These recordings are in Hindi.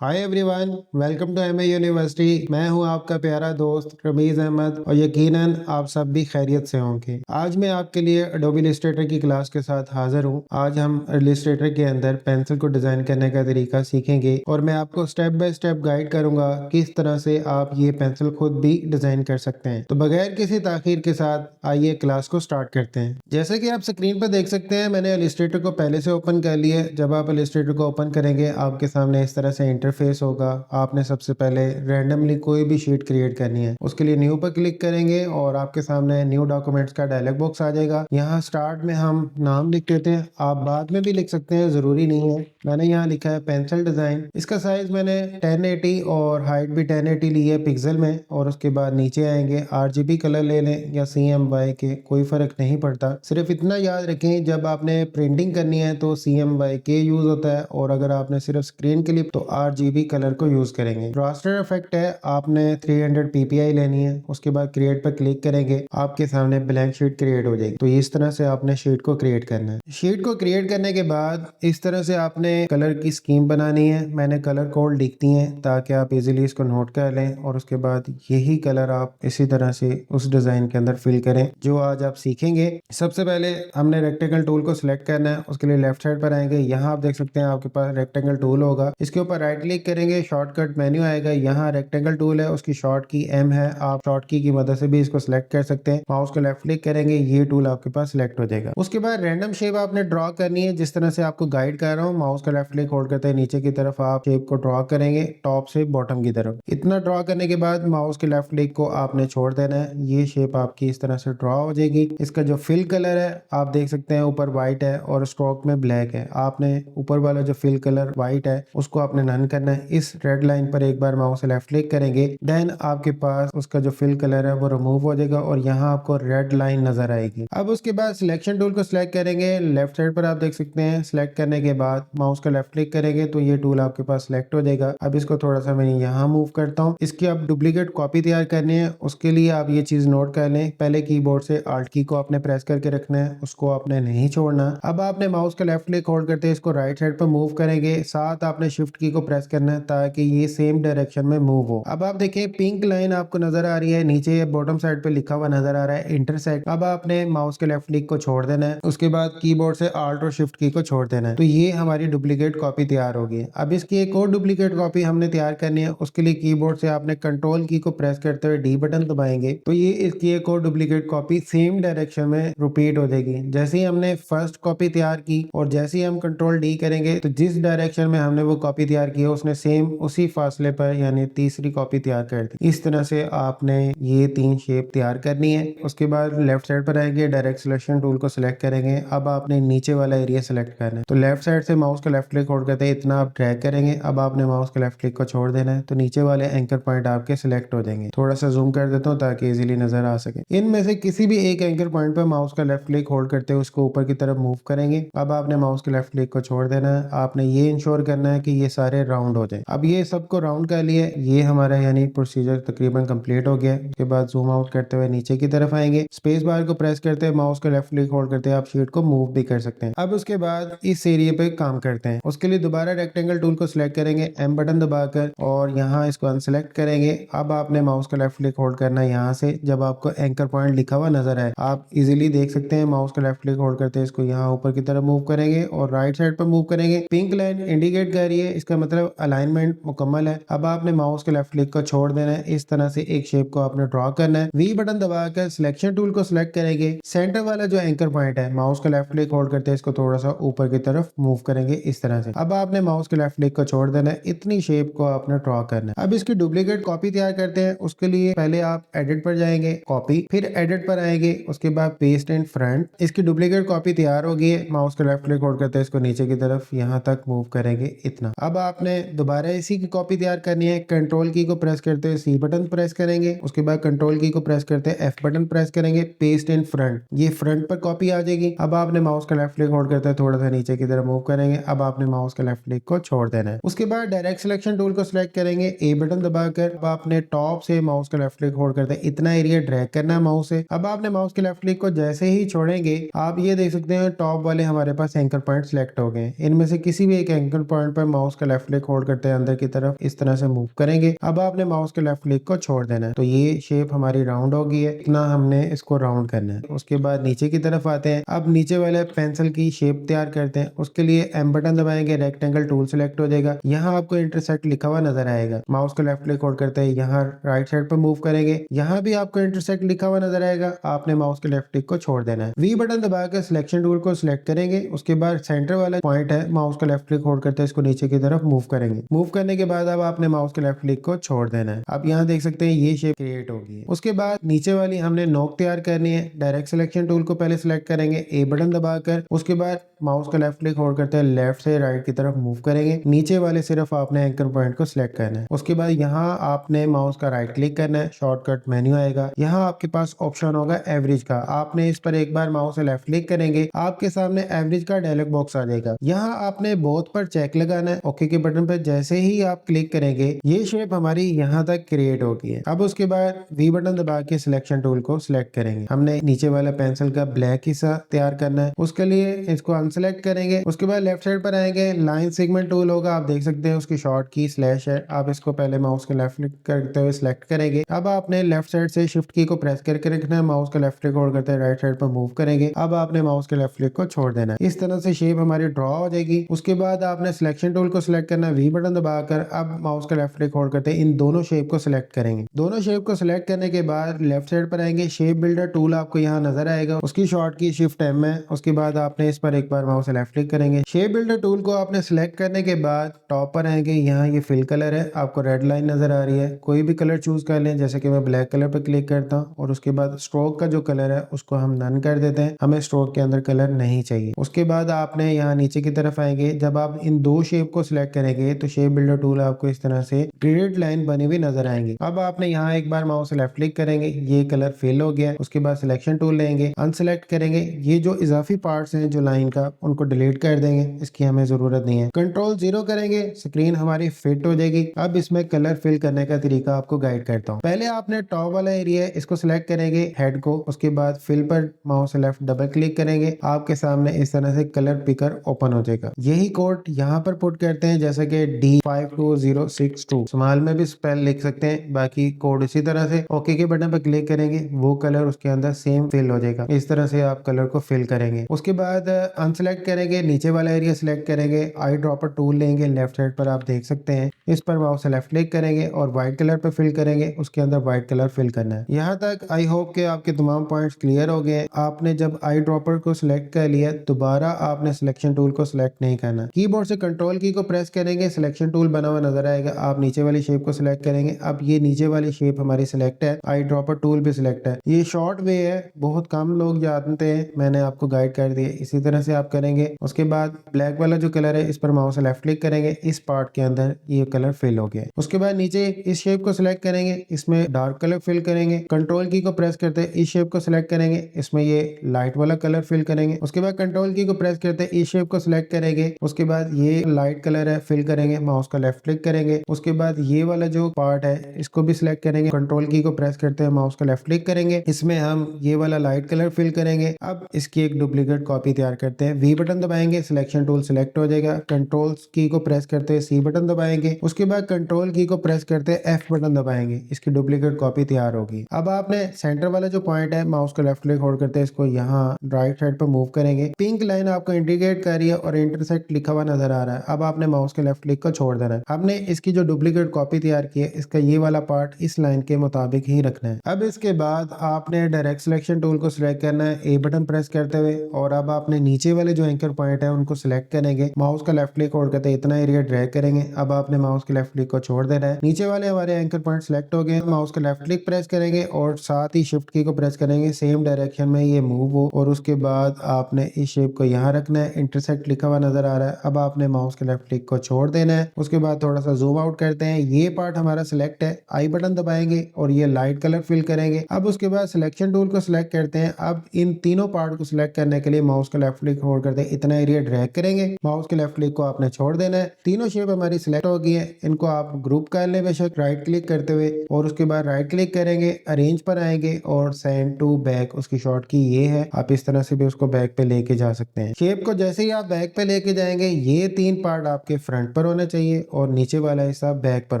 Hi everyone, welcome to MA university. मैं हूं आपका प्यारा दोस्त रमीज़ अहमद और यकीनन आप सब भी खैरियत से होंगे। आज मैं आपके लिए एडोबी इलस्ट्रेटर की क्लास के साथ हाजिर हूं। आज हम इलस्ट्रेटर के अंदर पेंसिल को डिज़ाइन करने का तरीका सीखेंगे और मैं आपको स्टेप बाय स्टेप गाइड करूंगा किस तरह से आप ये पेंसिल खुद भी डिज़ाइन कर सकते हैं। तो बगैर किसी ताखीर के साथ आइए क्लास को स्टार्ट करते हैं। जैसे कि आप स्क्रीन पर देख सकते हैं, मैंने इलस्ट्रेटर को पहले से ओपन कर लिया है। जब आप इलस्ट्रेटर को ओपन करेंगे आपके सामने इस तरह से इंटरफेस होगा। आपने सबसे पहले रैंडमली कोई भी शीट क्रिएट करनी है। उसके लिए न्यू पर क्लिक करेंगे और आपके सामने न्यू डॉक्यूमेंट्स का डायलॉग बॉक्स आ जाएगा। यहाँ स्टार्ट में हम नाम लिख देते हैं, आप बाद में भी लिख सकते हैं, जरूरी नहीं है। मैंने यहाँ लिखा है पेंसिल डिजाइन। इसका साइज मैंने 1080 और हाइट भी 1080 ली है पिक्सल में। और उसके बाद नीचे आएंगे, RGB कलर ले लें या CMY के, कोई फर्क नहीं पड़ता। सिर्फ इतना याद रखें, जब आपने प्रिंटिंग करनी है तो CMYK यूज होता है और अगर आपने सिर्फ स्क्रीन के लिए तो RGB कलर को यूज करेंगे। रास्टर इफेक्ट है, आपने 300 ppi लेनी है। उसके बाद क्रिएट पर क्लिक करेंगे, आपके सामने ब्लैंक शीट क्रिएट हो जाएगी। तो इस तरह से आपने शीट को क्रिएट करना है। शीट को क्रिएट करने के बाद इस तरह से आपने कलर की स्कीम बनानी है। मैंने कलर कोड लिख दी है ताकि आप इजीली इसको नोट कर लें और उसके बाद यही कलर आप इसी तरह से उस डिजाइन के अंदर फिल करें जो आज आप सीखेंगे। सबसे पहले हमने रेक्टेंगल टूल को सिलेक्ट करना है। उसके लिए लेफ्ट साइड पर आएंगे, यहाँ आप देख सकते हैं आपके पास रेक्टेंगल टूल होगा। इसके ऊपर राइट क्लिक करेंगे, शॉर्टकट मेन्यू आएगा। यहाँ रेक्टेंगल टूल है, उसकी शॉर्ट की M है। आप शॉर्ट की मदद से भी इसको सिलेक्ट कर सकते हैं। माउस को लेफ्ट क्लिक करेंगे, ये टूल आपके पास सिलेक्ट हो जाएगा। उसके बाद रैंडम शेप आपने ड्रॉ करनी है, जिस तरह से आपको गाइड कर रहा हूँ। माउस का लेफ्ट क्लिक होल्ड करते हैं, नीचे की तरफ आप शेप को ड्रॉ करेंगे, टॉप से बॉटम की तरफ। इतना ड्रॉ करने के बाद माउस के लेफ्ट क्लिक को आपने छोड़ देना है। ये शेप आपकी इस तरह से ड्रॉ हो जाएगी। इसका जो फिल कलर है आप देख सकते हैं, ऊपर व्हाइट है और स्ट्रोक में ब्लैक है। आपने ऊपर वाला जो फिल कलर व्हाइट है उसको आपने नन करना है। इस रेड लाइन पर एक बार माउस से लेफ्ट क्लिक करेंगे, देन आपके पास उसका जो फिल कलर है वो रिमूव हो जाएगा और यहाँ आपको रेड लाइन नजर आएगी। अब उसके बाद सिलेक्शन टूल को सिलेक्ट करेंगे, लेफ्ट साइड पर आप देख सकते हैं। सिलेक्ट करने के बाद माउस का लेफ्ट क्लिक करेंगे तो ये टूल आपके पास सिलेक्ट हो जाएगा। अब इसको थोड़ा सा मैं यहाँ मूव करता हूँ। इसकी आप डुप्लीकेट कॉपी तैयार करनी है। उसके लिए आप ये चीज नोट कर लें, पहले कीबोर्ड से Alt की को आपने प्रेस करके रखना है, उसको आपने नहीं छोड़ना। अब आपने माउस का लेफ्ट क्लिक होल्ड करते हैं इसको राइट साइड पर मूव करेंगे, साथ आपने शिफ्ट की को प्रेस करना है ताकि ये सेम डायरेक्शन में मूव हो। अब आप देखिए पिंक लाइन आपको नजर आ रही है, नीचे बॉटम साइड पे लिखा हुआ नजर आ रहा है इंटरसेक्ट। अब आपने माउस के लेफ्ट क्लिक को छोड़ देना है, उसके बाद कीबोर्ड से Alt और शिफ्ट की को छोड़ देना है। तो ये हमारी डुप्लीकेट कॉपी तैयार होगी। अब इसकी एक और डुप्लीकेट कॉपी हमने तैयार करनी है। उसके लिए कीबोर्ड से आपने कंट्रोल की को प्रेस करते हुए D बटन दबाएंगे तो ये इसकी एक और डुप्लीकेट कॉपी सेम डायरेक्शन में रिपीट हो जाएगी। जैसे ही हमने फर्स्ट कॉपी तैयार की और जैसे ही हम कंट्रोल D करेंगे तो जिस डायरेक्शन में हमने वो कॉपी तैयार की है उसने सेम उसी फासले पर यानी तीसरी कॉपी तैयार कर दी। इस तरह से आपने ये 3 शेप तैयार करनी है। उसके बाद लेफ्ट साइड पर आएंगे, डायरेक्ट सिलेक्शन टूल को सिलेक्ट करेंगे। अब आपने नीचे वाला एरिया सिलेक्ट करना है तो लेफ्ट साइड से माउस का लेफ्ट क्लिक होल्ड करते हैं, इतना आप ड्रैग करेंगे। अब आपने माउस के लेफ्ट क्लिक को छोड़ देना है तो नीचे वाले एंकर पॉइंट आपके सिलेक्ट हो जाएंगे। थोड़ा सा जूम कर देता हूँ ताकि इजीली नजर आ सके। इनमें से किसी भी एक एंकर पॉइंट पर माउस का लेफ्ट क्लिक होल्ड करते हुए उसको ऊपर की तरफ मूव करेंगे। अब आपने माउस के लेफ्ट क्लिक को छोड़ देना है। आपने ये इंश्योर करना है कि ये सारे राउंड हो जाए। अब ये सबको राउंड कर लिए, ये हमारा यानी प्रोसीजर तकरीबन कंप्लीट हो गया। उसके बाद जूम आउट करते हुए नीचे की तरफ आएंगे, स्पेस बार को प्रेस करते हुए माउस का लेफ्ट क्लिक होल्ड करते हैं, आप शीट को मूव भी कर सकते हैं। अब उसके बाद इस एरिया पे काम करते हैं। उसके लिए दोबारा रेक्टेंगल टूल को सिलेक्ट करेंगे, M बटन दबाकर और यहाँ इसको अनसेलेक्ट करेंगे। अब आपने माउस का लेफ्ट क्लिक होल्ड करना है यहाँ से, जब आपको एंकर पॉइंट लिखा हुआ नजर आए आप इजीली देख सकते हैं। माउस का लेफ्ट क्लिक होल्ड करते हैं इसको यहाँ ऊपर की तरफ मूव करेंगे और राइट साइड पर मूव करेंगे। पिंक लाइन इंडिकेट कर रही है, इसका मतलब अलाइनमेंट मुकम्मल है। अब आपने माउस के लेफ्ट क्लिक को छोड़ देना है, इस तरह से एक शेप को आपने ड्रॉ करना है। V बटन दबाकर सिलेक्शन टूल को सिलेक्ट करेंगे, सेंटर वाला जो एंकर पॉइंट है माउस का लेफ्ट क्लिक होल्ड करते हैं इसको थोड़ा सा ऊपर की तरफ मूव करेंगे इस तरह से। अब आपने माउस के लेफ्ट क्लिक को छोड़ देना है, इतनी शेप को आपने ड्रॉ करना है। अब इसकी डुप्लीकेट कॉपी तैयार करते हैं। उसके लिए पहले आप एडिट पर जाएंगे, कॉपी, फिर एडिट पर आएंगे, उसके बाद पेस्ट एंड फ्रंट। इसकी डुप्लीकेट कॉपी तैयार होगी है। माउस के लेफ्ट क्लिक होल्ड करते हैं इसको नीचे की तरफ यहाँ तक मूव करेंगे इतना। अब आपने दोबारा इसी की कॉपी तैयार करनी है। कंट्रोल की को प्रेस करते हुए C बटन प्रेस करेंगे, उसके बाद कंट्रोल की को प्रेस करते हैं F बटन प्रेस करेंगे, पेस्ट एंड फ्रंट, ये फ्रंट पर कॉपी आ जाएगी। अब आपने माउस का लेफ्ट क्लिक होल्ड करते हैं थोड़ा सा नीचे की तरफ मूव करेंगे। अब आपने माउस के लेफ्ट क्लिक को छोड़ देना है। उसके बाद डायरेक्ट सिलेक्शन टूल को सिलेक्ट करेंगे, A बटन दबाकर। अब आपने टॉप से माउस का लेफ्ट क्लिक होल्ड करते हैं इतना एरिया ड्रैग करना है माउस से। अब आपने माउस के लेफ्ट क्लिक को जैसे ही छोड़ेंगे आप ये देख सकते हैं टॉप वाले हमारे पास एंकर पॉइंट सिलेक्ट हो गए। इनमें से किसी भी एक एंकर पॉइंट पर माउस का लेफ्ट क्लिक होल्ड करते हैं अंदर की तरफ इस तरह से मूव करेंगे। अब आपने माउस के लेफ्ट क्लिक को छोड़ देना है। तो ये शेप हमारी राउंड हो गई है, इतना हमने इसको राउंड करना है। उसके बाद नीचे की तरफ आते हैं। अब नीचे वाले पेंसिल की शेप तैयार करते हैं। उसके लिए एम बटन दबाएंगे, रेक्टेंगल टूल सेलेक्ट हो जाएगा। यहाँ आपको इंटरसेक्ट लिखा हुआ नजर आएगा। माउस को लेफ्ट क्लिक होल्ड करते हैं, यहाँ राइट साइड पर मूव करेंगे। यहाँ भी आपको इंटरसेक्ट लिखा हुआ नजर आएगा। आपने माउस के लेफ्ट क्लिक को छोड़ देना है। वी बटन दबाकर सिलेक्शन टूल को सिलेक्ट करेंगे। उसके बाद सेंटर वाला पॉइंट है, माउस का लेफ्ट क्लिक होल्ड करते हैं, इसको नीचे की तरफ मूव करेंगे। मूव करने के बाद अब आपने माउस के लेफ्ट क्लिक को छोड़ देना है। आप यहाँ देख सकते हैं ये शेप क्रिएट होगी। उसके बाद नीचे वाली हमने नोक तैयार करनी है। डायरेक्ट सिलेक्शन टूल को पहले सिलेक्ट करेंगे, ए बटन दबाकर। उसके बाद माउस का लेफ्ट क्लिक होल्ड करते हैं, लेफ्ट से राइट की तरफ मूव करेंगे। नीचे वाले सिर्फ आपने एंकर पॉइंट को सिलेक्ट करना है। उसके बाद यहाँ आपने माउस का राइट क्लिक करना है, शॉर्टकट मेन्यू आएगा। यहाँ आपके पास ऑप्शन होगा एवरेज का। आपने इस पर एक बार माउस से लेफ्ट क्लिक करेंगे, आपके सामने एवरेज का डायलॉग बॉक्स आ जाएगा। यहाँ आपने बोथ पर चेक लगाना है। ओके के बटन पर जैसे ही आप क्लिक करेंगे ये शेप हमारी यहाँ तक क्रिएट होगी है। अब उसके बाद वी बटन दबा के सिलेक्शन टूल को सिलेक्ट करेंगे। हमने नीचे वाला पेंसिल का ब्लैक हिस्सा तैयार करना है। उसके लिए इसको अनसेलेक्ट करेंगे। उसके बाद लेफ्ट साइड पर आएंगे, लाइन सेगमेंट टूल होगा, आप देख सकते हैं उसकी शॉर्ट की स्लैश है। आप इसको पहले माउस के लेफ्ट क्लिक करते हुए सिलेक्ट करेंगे। अब आपने लेफ्ट साइड से शिफ्ट की को प्रेस करके रखना है। माउस का लेफ्ट क्लिक होल्ड करते हैं, राइट साइड पर मूव करेंगे। अब आपने माउस के लेफ्ट क्लिक को छोड़ देना है। इस तरह से शेप हमारी ड्रॉ हो जाएगी। उसके बाद आपने सिलेक्शन टूल को सिलेक्ट करना है, वी बटन दबाकर। अब माउस का लेफ्ट क्लिक होल्ड करते हैं, इन दोनों शेप को सिलेक्ट करेंगे। दोनों शेप को सिलेक्ट करने के बाद लेफ्ट साइड पर आएंगे, शेप बिल्डर टूल आपको यहाँ नजर आएगा, उसकी शॉर्ट की शिफ्ट एम है। उसके बाद आपने इस पर एक बार माउस से लेफ्ट क्लिक करेंगे। शेप बिल्डर टूल को आपने सिलेक्ट करने के बाद टॉप पर आएंगे, यहाँ ये फिल कलर है, आपको रेड लाइन नजर आ रही है। कोई भी कलर चूज कर लें, जैसे कि मैं ब्लैक कलर पर क्लिक करता हूँ। और उसके बाद स्ट्रोक का जो कलर है उसको हम नन कर देते हैं, हमें स्ट्रोक के अंदर कलर नहीं चाहिए। उसके बाद आपने यहाँ नीचे की तरफ आएंगे, जब आप इन दो शेप को सिलेक्ट करेंगे तो शेप बिल्डर टूल आपको इस तरह से ग्रेडेड लाइन बनी हुई नजर आएंगे। अब आपने यहाँ एक बार माउस से लेफ्ट क्लिक करेंगे, ये कलर फिल हो गया। उसके बाद सिलेक्शन टूल लेंगे, अनसेलेक्ट करेंगे। ये जो इजाफी पार्ट्स हैं जो लाइन का, उनको डिलीट कर देंगे, इसकी हमें जरूरत नहीं है। कंट्रोल 0 करेंगे, स्क्रीन हमारी फिट हो जाएगी। अब इसमें कलर फिल करने का तरीका आपको गाइड करता हूँ। पहले आपने टॉप वाला एरिया है, इसको सिलेक्ट करेंगे, हेड को। उसके बाद फिल पर माउस से लेफ्ट डबल क्लिक करेंगे, आपके सामने इस तरह से कलर पिकर ओपन हो जाएगा। यही कोड यहाँ पर पुट करते हैं, जैसे कि D52062 स्मॉल में भी स्पेल लिख सकते हैं, बाकी कोड इसी तरह से। ओके के बटन पर क्लिक करेंगे, वो कलर उसके अंदर सेम फिल हो जाएगा। इस तरह से आप कलर को फिल करेंगे। उसके बाद अनसेलेक्ट करेंगे, नीचे वाला एरिया सिलेक्ट करेंगे, आई ड्रॉपर टूल लेंगे, लेफ्ट साइड पर आप देख सकते हैं, इस पर माउस से लेफ्ट क्लिक करेंगे और व्हाइट कलर पर फिल करेंगे। उसके अंदर व्हाइट कलर फिल करना है। यहाँ तक आई होप के आपके तमाम पॉइंट्स क्लियर हो गए। आपने जब आई ड्रॉपर को सिलेक्ट कर लिया, दोबारा आपने सिलेक्शन टूल को सिलेक्ट नहीं करना। कीबोर्ड से कंट्रोल की को प्रेस करेंगे, सिलेक्शन टूल बना हुआ नजर आएगा। आप नीचे वाली शेप को सिलेक्ट करेंगे। अब ये नीचे वाली शेप हमारी सिलेक्ट है, आई ड्रॉपर टूल भी सिलेक्ट है। ये शॉर्ट वे है, बहुत कम लोग जानते हैं, मैंने आपको गाइड कर दिया। इसी तरह से आप करेंगे। उसके बाद ब्लैक वाला जो कलर है, इस पर माउस से लेफ्ट क्लिक करेंगे, इस पार्ट के अंदर ये कलर फिल हो गया। उसके बाद नीचे इस शेप को सिलेक्ट करेंगे, इसमें डार्क कलर फिल करेंगे। कंट्रोल की को प्रेस करते हैं, इस शेप को सिलेक्ट करेंगे, इसमें ये लाइट वाला कलर फिल करेंगे। उसके बाद कंट्रोल की को प्रेस करते हैं, इस शेप को सिलेक्ट करेंगे। उसके बाद ये लाइट कलर है, फिल करेंगे, माउस का लेफ्ट क्लिक करेंगे। उसके बाद ये वाला जो पार्ट है इसको भी सिलेक्ट करेंगे, कंट्रोल की को प्रेस करते हैं, माउस का लेफ्ट क्लिक करेंगे, इसमें हम ये वाला लाइट कलर फिल करेंगे। अब इसकी एक डुप्लीकेट कॉपी तैयार करते हैं। वी बटन दबाएंगे, सिलेक्शन टूल सिलेक्ट हो जाएगा। कंट्रोल की को प्रेस करते हैं, सी बटन दबाएंगे। उसके बाद कंट्रोल की को प्रेस करते हैं, एफ बटन दबाएंगे, इसकी डुप्लीकेट कॉपी तैयार होगी। अब आपने सेंटर वाला जो पॉइंट है, माउस का लेफ्ट क्लिक होल्ड करते हैं, इसको यहाँ राइट साइड पर मूव करेंगे। पिंक लाइन आपको इंडिकेट कर रही है और इंटरसेक्ट लिखा हुआ नजर आ रहा है। अब आपने माउस के लेफ्ट क्लिक को छोड़ देना है। आपने इसकी जो डुप्लीकेट कॉपी तैयार की है, इसका ये वाला पार्ट इस लाइन के मुताबिक ही रखना है। अब इसके बाद आपने डायरेक्ट सिलेक्शन टूल को सिलेक्ट करना है, ए बटन प्रेस करते हुए। और अब आपने नीचे वाले जो एंकर पॉइंट है उनको सिलेक्ट करेंगे, माउस का लेफ्ट क्लिक होल्ड करते इतना एरिया ड्रैग करेंगे। अब आपने माउस के लेफ्ट क्लिक को छोड़ देना है। नीचे वाले हमारे एंकर पॉइंट सिलेक्ट हो गए, माउस का लेफ्ट क्लिक प्रेस करेंगे और साथ ही शिफ्ट की को प्रेस करेंगे, सेम डायरेक्शन में ये मूव हो। और उसके बाद आपने इस शेप को यहाँ रखना है, इंटरसेक्ट लिखा हुआ नजर आ रहा है। अब आपने माउस के लेफ्ट क्लिक को छोड़ देना है। उसके बाद थोड़ा सा जूम आउट करते हैं, ये पार्ट हमारा सिलेक्ट है, आई बटन दबाएंगे और ये लाइट कलर फिल करेंगे। अब उसके बाद सिलेक्शन टूल को सिलेक्ट करते हैं। अब इन तीनों पार्ट को सिलेक्ट करने के लिए माउस का लेफ्ट क्लिक होल्ड करते हैं, इतना एरिया ड्रैग करेंगे, माउस के लेफ्ट क्लिक को आपने छोड़ देना है। तीनों शेप हमारी सिलेक्ट हो गई है, इनको आप ग्रुप कर ले बेशक राइट क्लिक करते हुए। और उसके बाद राइट क्लिक करेंगे, अरेंज पर आएंगे और सेंड टू बैक, उसकी शॉर्ट की ये है, आप इस तरह से भी उसको बैक पे लेके जा सकते हैं। शेप को जैसे ही आप बैक पे लेके जाएंगे, ये तीन पार्ट आपके फ्रंट पर होना चाहिए और नीचे वाला हिस्सा बैक पर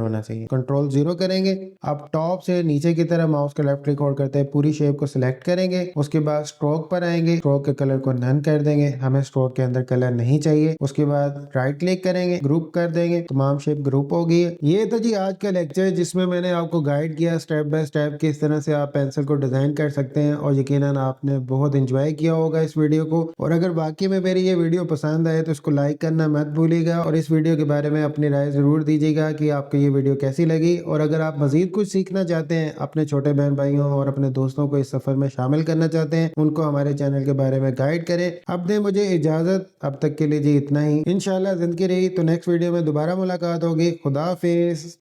होना चाहिए। कंट्रोल 0 करेंगे, आप टॉप से नीचे की तरफ माउस का लेफ्ट क्लिक होल्ड करते हैं पूरी शेप को सिलेक्ट करेंगे। उसके बाद स्ट्रोक पर आएंगे, स्ट्रोक के कलर को नन कर देंगे, हमें स्ट्रोक के अंदर कलर नहीं चाहिए। उसके बाद राइट क्लिक करेंगे, ग्रुप कर देंगे, तमाम शेप ग्रुप होगी। ये तो जी आज का लेक्चर जिसमें मैंने आपको गाइड किया स्टेप बाय स्टेप किस तरह से आप पेंसिल को डिजाइन कर सकते हैं और यकीनन आपने बहुत एंजॉय किया होगा इस वीडियो को। और अगर बाकी में मेरी ये वीडियो पसंद आए तो इसको लाइक करना मत भूलिएगा और इस वीडियो के बारे में अपनी राय जरूर दीजिएगा कि आपको ये वीडियो कैसी लगी। और अगर आप मजीद कुछ सीखना चाहते हैं, अपने छोटे बहन भाइयों और अपने दोस्तों को इस सफर में शामिल करना चाहते हैं, उनको हमारे चैनल के बारे में गाइड करें। अब दें मुझे इजाजत, अब तक के लिए जी इतना ही। इंशाल्लाह जिंदगी रही तो नेक्स्ट वीडियो में दोबारा मुलाकात होगी। खुदा हाफिज।